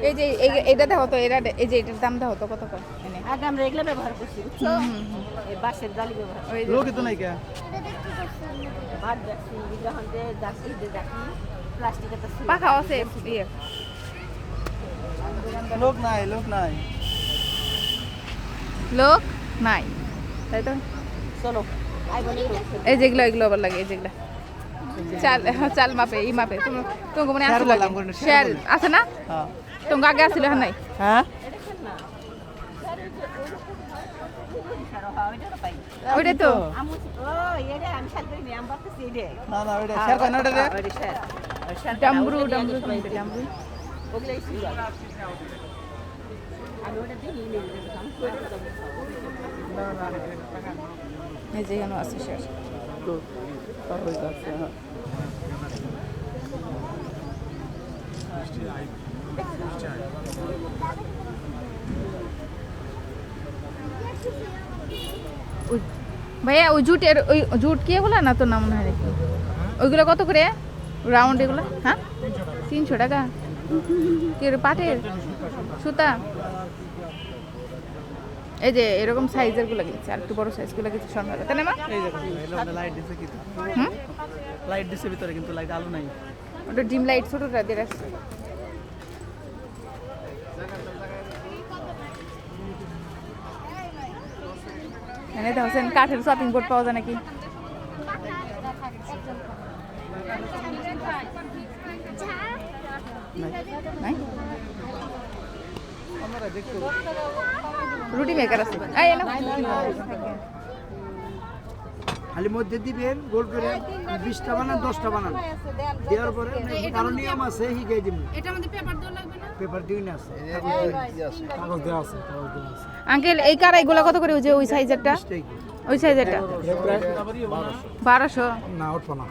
এই যে এটা দেখো তো, এটা এই যে এটার দাম দেখো তো কত করে এনে। আগে আমরা এগুলো ব্যবহার করছি, বুঝছো? এই বাঁশের জালি ব্যবহার করি। লোকই তো নাই কে ভাত দেখছি, যখন যে দেখি প্লাস্টিকের তো ছিল। পাখা আছে ইয়ে। লোক নাই লোক নাই লোক নাই, তাই তো। চলো আই বলি এই যেগুলো এগুলো আবার লাগে, এই যেগুলো চাল চাল মাপে ই মাপে তুমি তোমাকে মানে আসলে বললাম কোনটা, শেয়ার আছে না? হ্যাঁ তোমাকে আগে আসলে হ্যাঁ নাই? হ্যাঁ ওইটাই তো। আমি ও এরে আমি শাল করি আমি বলতেছি এরে। না না ওইটা শেয়ার করে না ওটা রে ওরে স্যার ডামরু ডামরু ডামরু। ওগুলাই ছিল। আমি ওটা দেখি নেই, আমি করে দেব। এই যে এখানে আছে শেয়ার। তো ওই যাচ্ছে হ্যাঁ ভাইয়া ওই জুটের ওই জুট কি বলে না তো নাম মনে হয় দেখি, ওইগুলো কত করে রাউন্ড এগুলো? হ্যাঁ 300 টাকা। কি পাটের সুতা? এই যে এরকম সাইজের গুলো গেছে, আর একটু বড় সাইজ গুলো গেছে সন্ধ্যা, তাই না মা? এই দেখো এটা লাইট দিছে কি হুম, লাইট দিছে ভিতরে কিন্তু লাইট আলো নাই ওটা ডিম লাইট ছোটটা দিয়ে রাখছে। এনে তো হোসেন কাঠের শপিং বোর্ড পাওয়া যায় নাকি? নাই, আমরা দেখতে রুটি মেকার আছে। এই এনো খালি মধ্যে দিবেন গোল করে 20টা বানান 10টা বানান দেওয়ার পরে কারণ নিয়ম আছে শিখাই দিব। এটা মধ্যে পেপার দেওয়া লাগবে না? পেপার দিন আছে কাগজ দেওয়া আছে আঙ্কেল এই কারাইগুলো কত করে? ওই যে ওই সাইজেরটা, ওই সাইজেরটা 1200। না উঠবো না